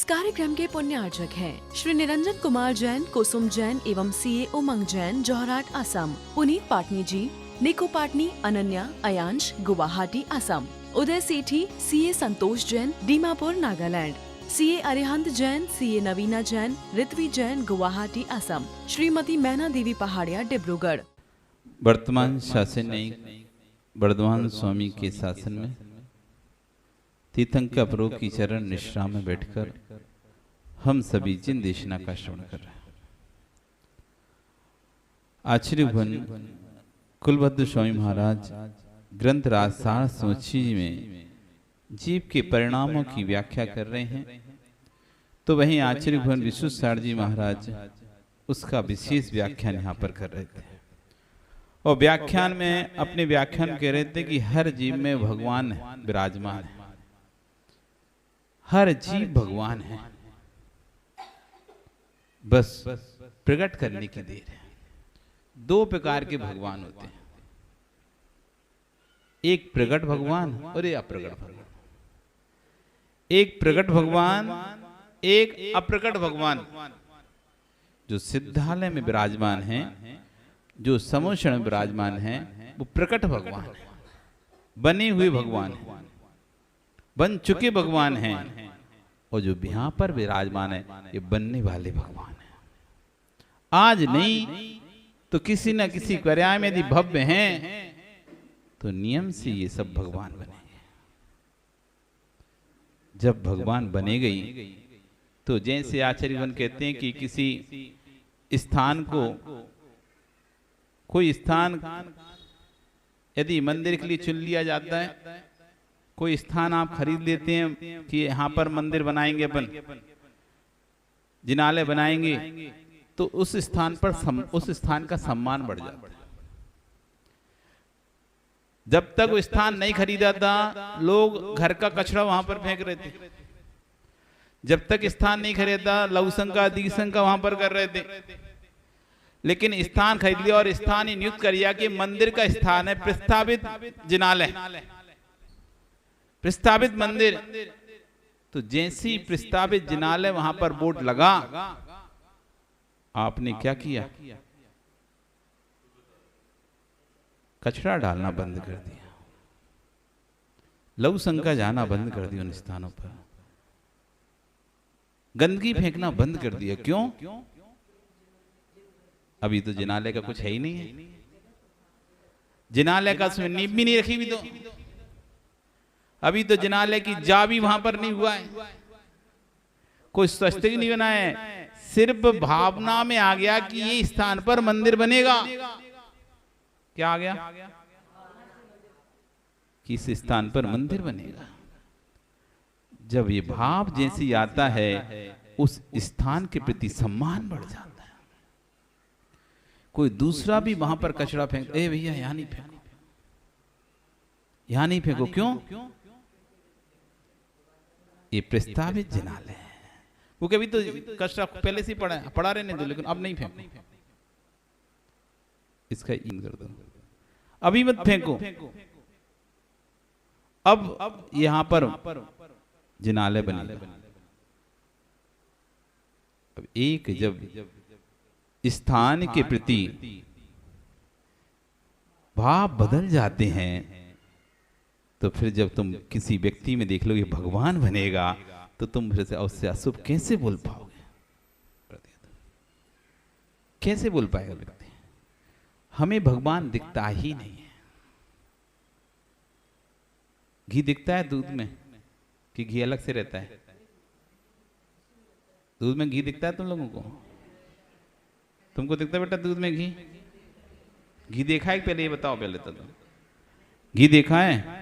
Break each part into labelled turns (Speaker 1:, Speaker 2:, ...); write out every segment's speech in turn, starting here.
Speaker 1: इस कार्यक्रम के पुण्यार्चक हैं श्री निरंजन कुमार जैन, कुसुम जैन एवं सीए उमंग जैन, जोहराट, असम। पुनीत पाटनी जी, निको पाटनी, अनन्या, अयांश, गुवाहाटी, असम। उदय सेठी, सीए संतोष जैन, दीमापुर, नागालैंड। सीए अरिहंत जैन, सीए नवीना जैन, ऋत्वी जैन, गुवाहाटी, असम। श्रीमती मैना देवी पहाड़िया, डिब्रूगढ़।
Speaker 2: वर्तमान शासन न्यायिक बर्दवान स्वामी के शासन में तीर्थंकर प्रभु की चरण निश्रा में बैठकर हम सभी जिन देशना का श्रवण कर रहे हैं। आचार्य भवन कुलभद्र स्वामी महाराज ग्रंथ राजसार समुच्चय में जीव के परिणामों की व्याख्या कर रहे हैं, तो वहीं आचार्य भवन विश्वेश्वर जी महाराज उसका विशेष व्याख्यान यहाँ पर कर रहे थे। और व्याख्यान में अपने व्याख्यान कह रहे थे कि हर जीव में भगवान विराजमान है, हर जीव भगवान है, बस प्रकट करने की देर है। दो प्रकार के भगवान होते हैं, एक प्रकट भगवान और एक अप्रकट भगवान। एक प्रकट भगवान, एक अप्रकट भगवान। जो सिद्धालय में विराजमान है, जो समोषण में विराजमान है, वो प्रकट भगवान है, बने हुए भगवान है, बन चुके भगवान हैं। और जो यहाँ पर विराजमान है, ये बनने वाले भगवान है। आज नहीं तो किसी न किसी पर्याय में यदि भव्य हैं, तो नियम से ये सब भगवान बनेंगे। जब भगवान बने गई, तो जैसे आचार्यगण कहते हैं कि किसी स्थान को, कोई स्थान यदि मंदिर के लिए चुन लिया जाता है, कोई स्थान आप खरीद लेते हैं कि यहाँ पर मंदिर बनाएंगे, अपन जिनालय बनाएंगे, तो उस स्थान पर उस स्थान का सम्मान बढ़ जाता है। जब तक वो स्थान नहीं खरीदा था, लोग घर का कचरा वहां पर फेंक रहे थे। जब तक स्थान नहीं खरीदा, लघुशंका दीर्घशंका वहां पर कर रहे थे। लेकिन स्थान खरीद लिया और स्थान ही नियुक्त कर दिया कि मंदिर का स्थान है प्रस्तावित जिनालय, प्रस्तावित मंदिर। तो जैसे ही प्रस्तावित जिनालय वहां पर बोर्ड लगा, आपने क्या किया? कचरा डालना बंद कर दिया, लघुशंका जाना बंद कर दिया, उन स्थानों पर गंदगी फेंकना बंद कर दिया। क्यों? अभी तो जिनालय का कुछ है ही नहीं है। जिनालय का उसमें नींव भी नहीं रखी भी, तो अभी तो जिनालय की जा भी वहां पर नहीं हुआ है, कोई स्वस्तिक नहीं बना है। सिर्फ भावना में आ गया कि ये स्थान पर मंदिर बनेगा। क्या आ गया? कि इस स्थान पर मंदिर बनेगा। जब ये भाव जैसी आता है, उस स्थान के प्रति सम्मान बढ़ जाता है। कोई दूसरा भी वहां पर कचरा फेंक, ए भैया यहां नहीं फेंको, यहां नहीं फेंको। क्यों? ये प्रस्तावित जिनालय है। वो कभी तो कचरा पहले से पड़ा रहने दो, लेकिन अब नहीं फेंको, इसका इन कर दो, अभी मत फेंको। अब यहां पर जिनालय बनेगा। अब एक जब स्थान के प्रति भाव बदल जाते हैं, तो फिर जब तुम किसी व्यक्ति में देख लो ये भगवान बनेगा, तो तुम फिर से उससे अशुभ कैसे बोल पाओगे? कैसे बोल पाएगा व्यक्ति? हमें भगवान दिखता ही नहीं है। घी दिखता है दूध में कि घी अलग से रहता है? दूध में घी दिखता है तुम लोगों को? तुमको दिखता है बेटा दूध में घी? घी देखा है पहले? ये बताओ पहले तो घी देखा है?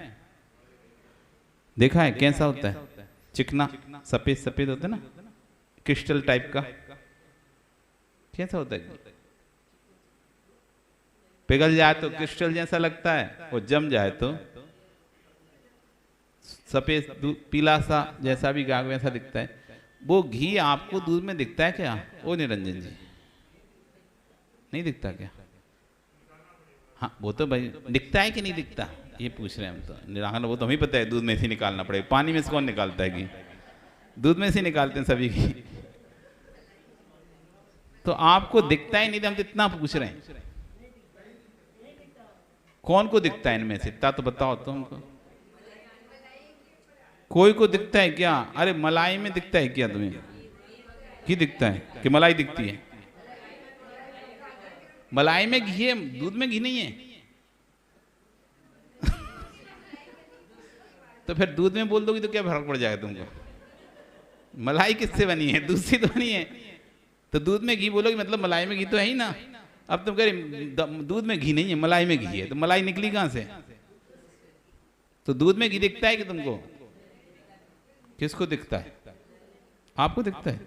Speaker 2: देखा है कैसा होता है? चिकना सफेद सफेद होता है ना, क्रिस्टल टाइप का। कैसा होता है? पिघल जाए तो क्रिस्टल जैसा लगता है, और जम जाए तो सफेद पीला सा जैसा भी गाग वैसा दिखता है। वो घी आपको दूध में दिखता है क्या? ओ निरंजन जी, नहीं दिखता क्या? हाँ, वो तो भाई दिखता है कि नहीं दिखता, ये पूछ रहे हैं हम तो। निराकरण वो तो हमें पता है, दूध में से निकालना पड़ेगा, पानी में से कौन निकालता है घी? दूध में से निकालते हैं सभी घी। तो आपको दिखता ही नहीं था, हम तो इतना पूछ रहे हैं। कौन को दिखता है इनमें से, इतना तो बताओ तुमको। कोई को दिखता है क्या? अरे मलाई में दिखता है क्या तुम्हें? घी दिखता है कि मलाई दिखती है? मलाई में घी है, दूध में घी नहीं है। तो फिर दूध में बोल दोगी तो क्या फर्क पड़ जाएगा तुमको? मलाई किससे बनी है? दूध से तो बनी है। तो दूध में घी बोलोगे मतलब मलाई में घी तो है ही ना। अब तुम कह रहे दूध में घी नहीं है, मलाई में घी है, तो मलाई निकली कहां से? तो दूध में घी दिखता है कि तुमको? किसको दिखता है? आपको दिखता है?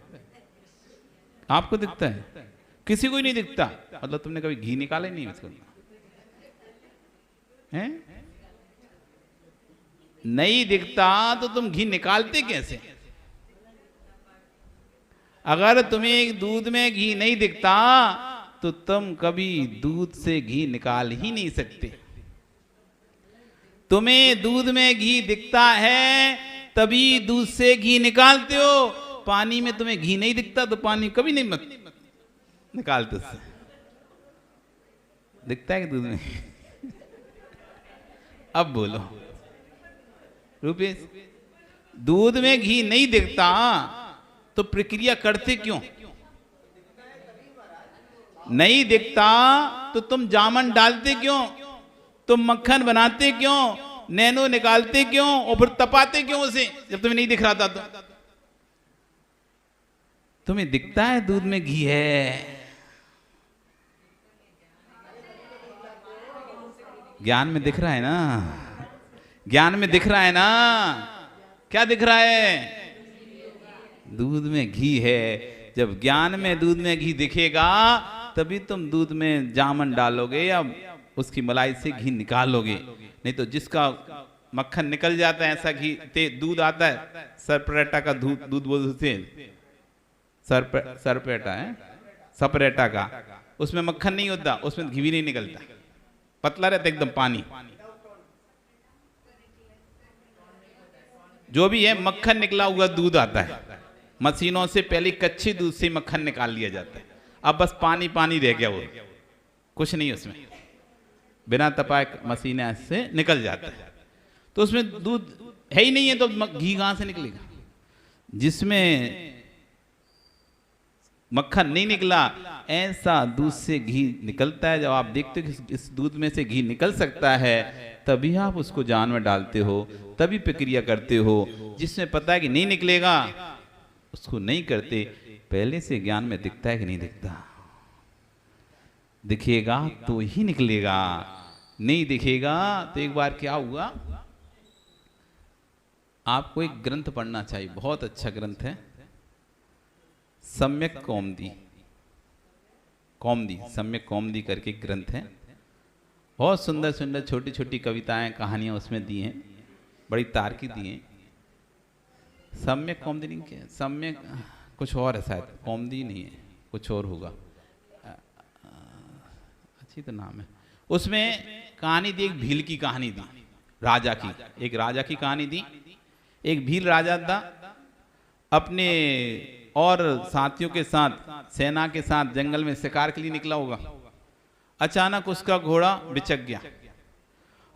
Speaker 2: आपको दिखता है? किसी को ही नहीं दिखता। मतलब तुमने कभी घी निकाला ही नहीं उसको? हैं? नहीं दिखता तो तुम घी निकालते कैसे? अगर तुम्हें दूध में घी नहीं दिखता तो तुम कभी दूध से घी निकाल ही नहीं सकते। तुम्हें दूध में घी दिखता है तभी दूध से घी निकालते हो। पानी में तुम्हें घी नहीं दिखता तो पानी कभी नहीं मत निकालते उससे। दिखता है कि दूध में? अब बोलो रूपेश, दूध में घी नहीं दिखता तो प्रक्रिया करते क्यों? नहीं दिखता तो तुम जामन डालते क्यों? तुम मक्खन बनाते क्यों? नैनो निकालते क्यों? और फिर तपाते क्यों उसे जब तुम्हें नहीं दिख रहा था? तो तुम्हें दिखता है दूध में घी है। ज्ञान में दिख रहा है ना? ज्ञान में दिख रहा है ना? क्या दिख रहा है? दूध में घी है। जब ज्ञान में दूध में घी दिखेगा तभी तुम दूध में जामन डालोगे या उसकी मलाई से घी निकालोगे। नहीं तो जिसका मक्खन निकल जाता है, ऐसा घी दूध आता है, सरपरेटा का दूध बोलते हैं, सरपेटा है, सपरेटा का, उसमें मक्खन नहीं होता, उसमें घी भी नहीं निकलता, पतला रहता एकदम पानी। जो भी है मक्खन निकला हुआ दूध आता है। मशीनों से पहले कच्चे दूध से मक्खन निकाल लिया जाता है। अब बस पानी पानी रह गया, वो कुछ नहीं उसमें, बिना तपाए मशीनें से निकल जाता है। तो उसमें दूध है ही नहीं है तो घी कहां से निकलेगा? जिसमें मक्खन नहीं निकला ऐसा दूध से घी निकलता है। जब आप देखते हो कि इस दूध में से घी निकल सकता है तभी आप उसको जान में डालते हो, तभी प्रक्रिया करते हो। जिसमें पता है कि नहीं निकलेगा उसको नहीं करते। पहले से ज्ञान में दिखता है कि नहीं दिखता? दिखेगा तो ही निकलेगा, नहीं दिखेगा तो एक बार क्या हुआ, आपको एक ग्रंथ पढ़ना चाहिए, बहुत अच्छा ग्रंथ है, सम्यक कौमुदी, सम्यक कौमुदी करके एक ग्रंथ है। बहुत सुंदर सुंदर छोटी छोटी कविताएं कहानियां उसमें दी हैं, बड़ी तार्किक दी हैं। सम्यक कौमुदी नहीं, क्या सम्यक कुछ और है शायद, कौमुदी नहीं है, कुछ और होगा, अच्छी तो नाम है। उसमें कहानी दी, एक भील की कहानी दी, राजा की, एक राजा की कहानी दी। एक भील राजा था, अपने और साथियों के साथ, सेना के साथ जंगल में शिकार के लिए निकला होगा। अचानक उसका घोड़ा बिचक गया।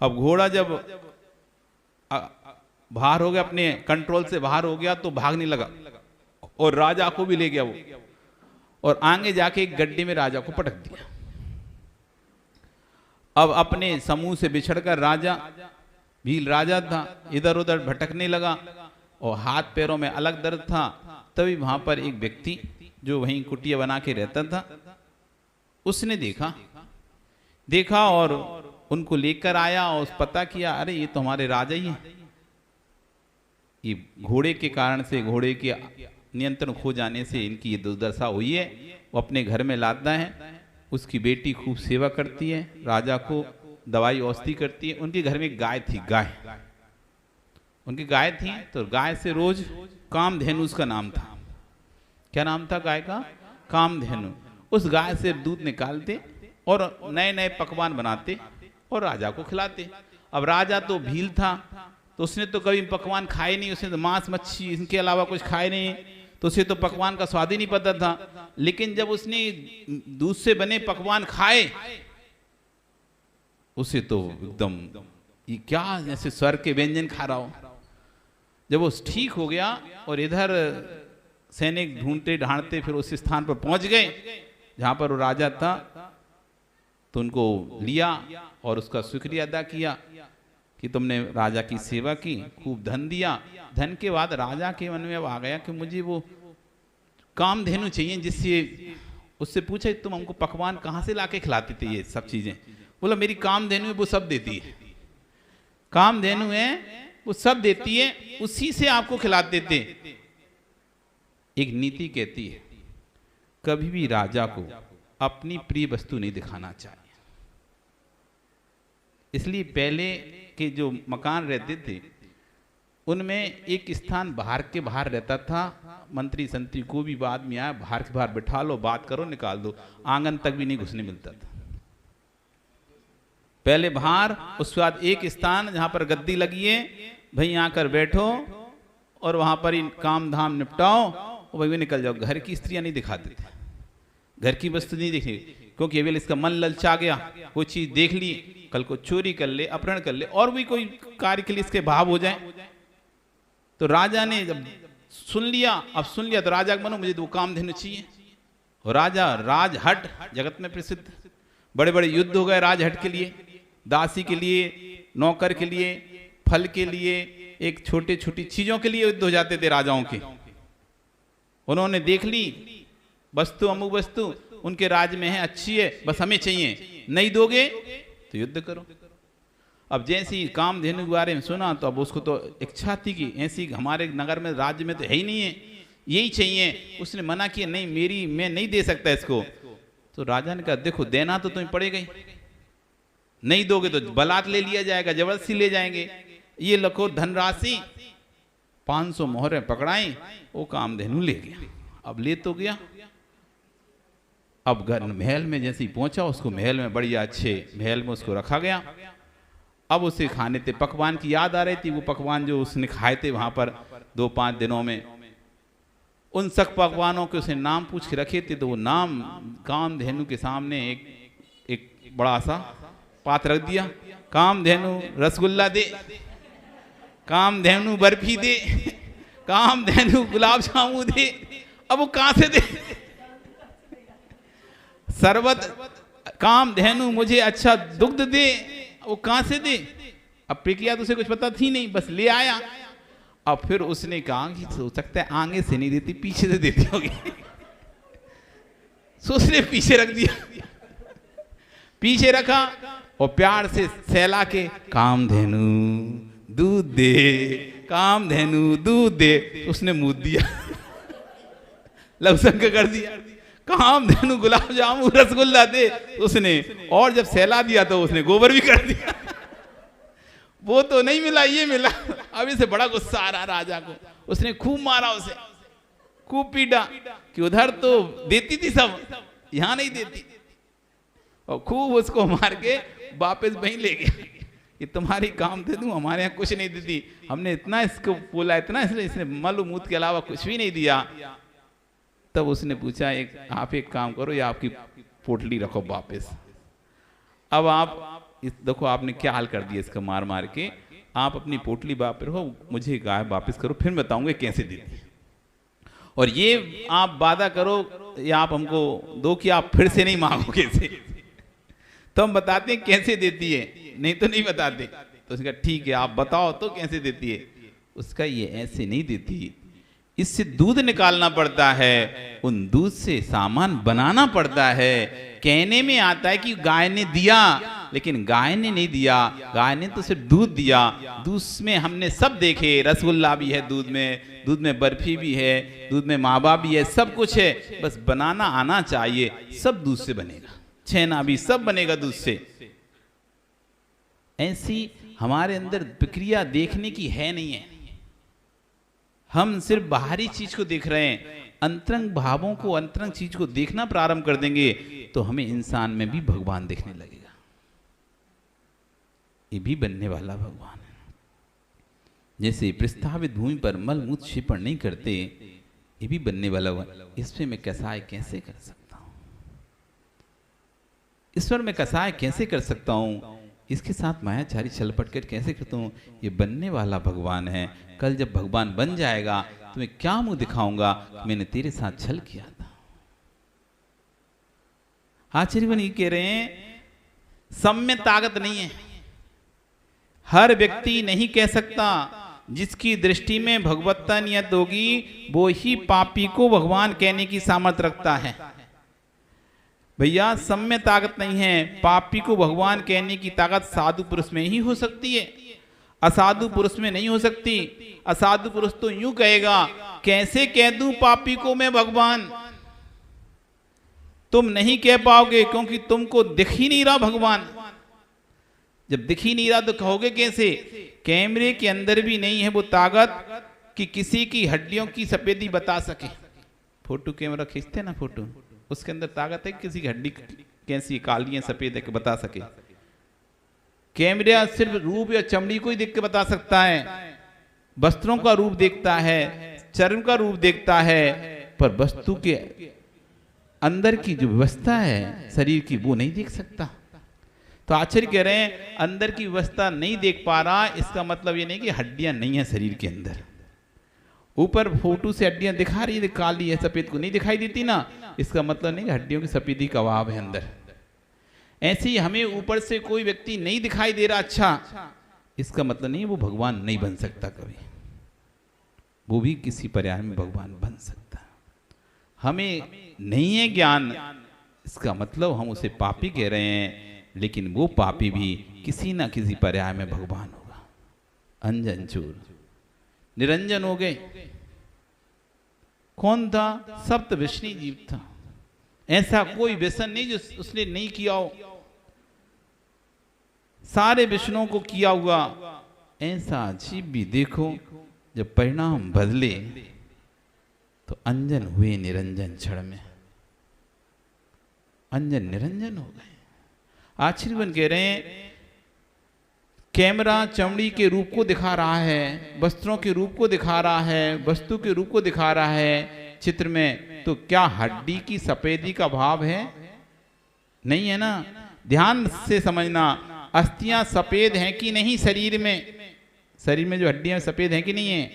Speaker 2: अब घोड़ा जब बाहर हो गया, अपने कंट्रोल से बाहर हो गया तो भागने लगा और राजा को भी ले गया वो, और आगे जाके एक गड्ढे में राजा को पटक दिया। अब अपने समूह से बिछड़कर राजा, भील राजा था, इधर उधर भटकने लगा और हाथ पैरों में अलग दर्द था। तभी वहां पर एक व्यक्ति जो वहीं कुटिया बना के रहता था, उसने देखा और उनको लेकर आया और पता किया, अरे ये तो हमारे राजा ही हैं। ये घोड़े के कारण से, घोड़े के नियंत्रण खो जाने से इनकी ये दुर्दशा हुई है। वो अपने घर में लाता है, उसकी बेटी खूब सेवा करती है, राजा को दवाई औषधि करती है। उनके घर में एक गाय थी, उनकी गाय थी, तो गाय से रोज कामधेनु उसका नाम था। क्या नाम था गाय का? कामधेनु। उस गाय से दूध निकालते और नए नए पकवान बनाते और राजा को खिलाते। अब राजा तो भील था, तो उसने तो कभी पकवान खाए नहीं, उसने तो मांस मच्छी इनके अलावा कुछ खाए नहीं, तो उसे तो पकवान का स्वाद ही नहीं पता था। लेकिन जब उसने दूध से बने पकवान खाए, उसे तो एकदम ये क्या जैसे स्वर्ग के व्यंजन खा रहा हो। जब वो ठीक हो गया और इधर सैनिक ढूंढते ढांढते फिर उस स्थान पर पहुंच गए जहां पर वो राजा था, तो उनको लिया और उसका शुक्रिया अदा किया कि तुमने राजा की सेवा की, खूब धन दिया। धन के बाद राजा के मन में अब आ गया कि मुझे वो कामधेनु चाहिए, जिससे उससे पूछा तुम हमको पकवान कहाँ से लाके खिलाते थे ये सब चीजें। बोला मेरी कामधेनु है, वो सब देती है, कामधेनु है वो सब देती है, उसी से आपको खिलाते थे। एक नीति कहती है कभी भी राजा को अपनी प्रिय वस्तु नहीं दिखाना चाहिए। इसलिए पहले के जो मकान रहते थे उनमें एक स्थान बाहर के बाहर रहता था। मंत्री संतरी को भी बाद में आया, बाहर के बाहर बिठा लो, बात करो, निकाल दो, आंगन तक भी नहीं घुसने मिलता था। पहले बाहर, उसके बाद एक स्थान जहां पर गद्दी लगी है, भाई यहाँ कर बैठो और वहां पर ही काम धाम निपटाओ और भाई निकल जाओ। घर की स्त्रियां नहीं दिखाते थे, घर की वस्तु नहीं दिखी, क्योंकि अभी इसका मन ललचा गया, कोई चीज देख ली, कल को चोरी कर ले, अपहरण कर ले, और भी कोई कार्य के लिए इसके भाव हो जाए। तो राजा ने जब सुन लिया, अब सुन लिया तो राजा बनो, मुझे तो कामधेनु चाहिए। और राजा राजहट जगत में प्रसिद्ध, बड़े बड़े युद्ध हो गए राजहट के लिए, दासी के लिए, नौकर के लिए, फल के लिए, एक छोटे छोटी चीजों के लिए युद्ध हो जाते थे राजाओं के। उन्होंने देख ली वस्तु, अमुक वस्तु उनके राज में है, अच्छी है, बस हमें चाहिए, नहीं दोगे तो युद्ध करो। अब जैसे ही कामधेनु के बारे में सुना तो अब उसको तो इच्छा थी कि ऐसी हमारे नगर में, राज्य में तो है ही नहीं है, यही चाहिए। उसने मना किया, नहीं मैं नहीं दे सकता इसको। तो राजा ने कहा देखो देना तो तुम्हें पड़ेगा ही, नहीं दोगे तो बलात् ले लिया जाएगा, जबरदस्ती ले जाएंगे। ये लखो धनराशि 500 मोहरें पकड़ाई, वो कामधेनु ले गया। अब ले तो गया, अब घर महल में जैसे ही पहुंचा, उसको महल में बढ़िया अच्छे महल में उसको रखा गया। अब उसे खाने थे पकवान की याद आ रही थी, वो पकवान जो उसने खाए थे वहां पर 2-5 दिनों में, उन सब पकवानों के उसने नाम पूछ के रखे थे। तो वो नाम कामधेनु के सामने एक बड़ा सा पात्र रख दिया, कामधेनु रसगुल्ला दे, कामधेनु बर्फी दे, कामधेनु गुलाब जामुन दे। अब वो कहां से दे? शरबत, कामधेनु मुझे अच्छा दुग्ध दे, वो कहां से दे? अब प्रक्रिया तो उसे कुछ पता थी नहीं, बस ले आया। अब फिर उसने कहा कि हो सकता है आगे से नहीं देती, पीछे से देती होगी। सो उसने पीछे रख दिया, पीछे रखा और प्यार से सहला के कामधेनु दूध दे, कामधेनु दूध दे, उसने मुंह दिया, लवसंक कर दिया, कामधेनु गुलाब जामुन रसगुल्ला दे, उसने, और जब सहला दिया तो उसने गोबर भी कर दिया। वो तो नहीं मिला, ये मिला। अब इसे बड़ा गुस्सा आ रहा राजा को, उसने खूब मारा उसे, खूब पीटा कि उधर तो देती थी सब, यहां नहीं देती, और खूब उसको मार के वापस वहीं ले गया कि तुम्हारी कामधेनु हमारे यहाँ कुछ नहीं देती, हमने इतना इसको बोला, इतना इसने मल मूत के अलावा कुछ भी नहीं दिया। तब उसने पूछा आप एक काम करो, या आपकी पोटली रखो वापस। अब आप देखो आपने क्या हाल कर दिया इसका, मार मार के। आप अपनी पोटली वापस रखो, मुझे गाय वापस करो, फिर बताऊंगा कैसे देती। और ये आप वादा करो या आप हमको दो कि आप फिर से नहीं मांगो कैसे, तो हम बताते हैं कैसे देती है, नहीं तो नहीं बताते। तो उसने कहा ठीक है आप बताओ तो कैसे देती है। उसका ये ऐसे नहीं देती, इससे दूध निकालना पड़ता है, उन दूध से सामान बनाना पड़ता है। कहने में आता है कि गाय ने दिया, लेकिन गाय ने नहीं दिया, गाय ने तो सिर्फ दूध दिया। दूध में हमने सब देखे, रसगुल्ला भी है दूध में बर्फी भी है, दूध में मावा भी है, सब कुछ है, बस बनाना आना चाहिए, सब दूध से बनेगा, छेना भी सब बनेगा दूध से। ऐसी हमारे अंदर प्रक्रिया देखने की है नहीं है, हम सिर्फ बाहरी चीज को देख रहे हैं। अंतरंग भावों को, अंतरंग चीज को देखना प्रारंभ कर देंगे तो हमें इंसान में भी भगवान दिखने लगेगा, ये भी बनने वाला भगवान है। जैसे प्रस्तावित भूमि पर मलमूत्र क्षेपण नहीं करते, ये भी बनने वाला हुआ। इसमें मैं कसाय कैसे कर सकता हूं? ईश्वर में कसाय कैसे कर सकता हूं? इसके साथ मायाचारी छल पट कर कैसे करता हूं? ये बनने वाला भगवान है। कल जब भगवान बन जाएगा तो मैं क्या मुंह दिखाऊंगा, मैंने तेरे साथ छल किया था। आचार्यवन ये कह रहे हैं सब में ताकत नहीं है। हर व्यक्ति नहीं कह सकता। जिसकी दृष्टि में भगवत्ता नियत होगी वो ही पापी को भगवान कहने की सामर्थ्य रखता है। भैया सब में ताकत नहीं है। पापी को भगवान कहने की ताकत साधु पुरुष में ही हो सकती है, असाधु पुरुष में नहीं हो सकती। असाधु पुरुष तो यूं कहेगा, कैसे कह दूं पापी को मैं भगवान? तुम नहीं कह पाओगे क्योंकि तुमको दिख ही नहीं रहा भगवान। जब दिख ही नहीं रहा तो कहोगे कैसे? कैमरे के अंदर भी नहीं है वो ताकत कि किसी की हड्डियों की सफेदी बता सके। फोटो कैमरा खींचते ना फोटो, उसके अंदर ताकत है किसी की हड्डी कैसी काली है सफेद है कि बता सके। कैमरा सिर्फ रूप या चमड़ी को ही देख के बता सकता है, वस्त्रों का रूप देखता है, चर्म का रूप देखता है, पर वस्तु के अंदर की जो व्यवस्था है शरीर की वो नहीं देख सकता। तो आचार्य कह रहे हैं अंदर की व्यवस्था नहीं देख पा रहा, इसका मतलब ये नहीं कि हड्डियां नहीं है शरीर के अंदर। ऊपर फोटो से हड्डियां दिखा रही है, काली है सफेद को नहीं दिखाई देती ना, इसका मतलब नहीं कि हड्डियों की सफेदी का अभाव है अंदर। ऐसे ही हमें ऊपर से कोई व्यक्ति नहीं दिखाई दे रहा अच्छा, इसका मतलब नहीं वो भगवान नहीं बन सकता कभी। वो भी किसी पर्याय में भगवान बन सकता। हमें नहीं है ज्ञान, इसका मतलब हम उसे पापी कह रहे हैं, लेकिन वो पापी भी किसी ना किसी पर्याय में भगवान होगा। अंजन चूर निरंजन हो गए। कौन था? सप्त विष्णु जीव था। ऐसा कोई व्यसन नहीं जो उसने नहीं किया हो, सारे विष्णुओं को किया हुआ। ऐसा जीव भी देखो जब परिणाम बदले तो अंजन हुए निरंजन क्षण में, अंजन निरंजन हो गए। आचार्यवन कह रहे हैं कैमरा चमड़ी के रूप को दिखा रहा है, वस्त्रों के रूप को दिखा रहा है, वस्तु के रूप को दिखा रहा है चित्र में, तो क्या हड्डी की सफेदी का भाव है? नहीं है ना। ध्यान से समझना, अस्थियां सफेद हैं कि नहीं शरीर में? शरीर में जो हड्डियां सफेद हैं कि नहीं है?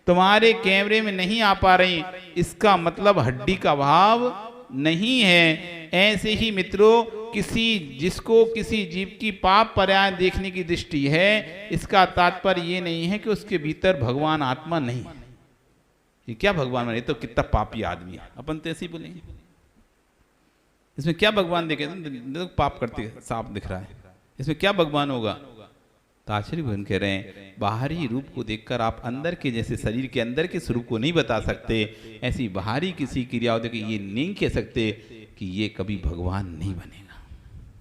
Speaker 2: तुम्हारे कैमरे में नहीं आ पा रही, इसका मतलब हड्डी का भाव नहीं है। ऐसे ही मित्रों जिसको किसी जीव की पाप पर्याय देखने की दृष्टि है, इसका तात्पर्य ये नहीं है कि उसके भीतर भगवान आत्मा नहीं है। ये क्या भगवान बने? तो कितना पापी आदमी है, अपन तो ऐसे ही बोलेंगे। इसमें क्या भगवान देखे? तो पाप करते साफ दिख रहा है, इसमें क्या भगवान होगा? तो आचार्य भगवान कह रहे हैं बाहरी रूप को देखकर आप अंदर के, जैसे शरीर के अंदर के स्वरूप को नहीं बता सकते, ऐसी बाहरी किसी क्रियाओं देख ये नहीं कह सकते कि ये कभी भगवान नहीं बनेगा।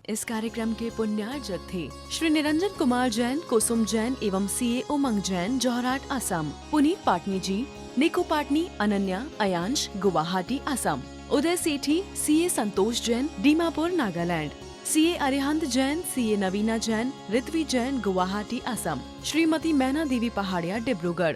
Speaker 1: इस कार्यक्रम के पुण्यार्जक थे श्री निरंजन कुमार जैन, कुसुम जैन एवं सीए उमंग जैन, जोहराट असम। पुनीत पाटनी जी, निको पाटनी, अनन्या, अयांश, गुवाहाटी असम। उदय सेठी, सीए संतोष जैन, दीमापुर नागालैंड। सीए अरिहंत जैन, सीए नवीना जैन, ऋत्वी जैन, गुवाहाटी असम। श्रीमती मैना देवी पहाड़िया, डिब्रूगढ़।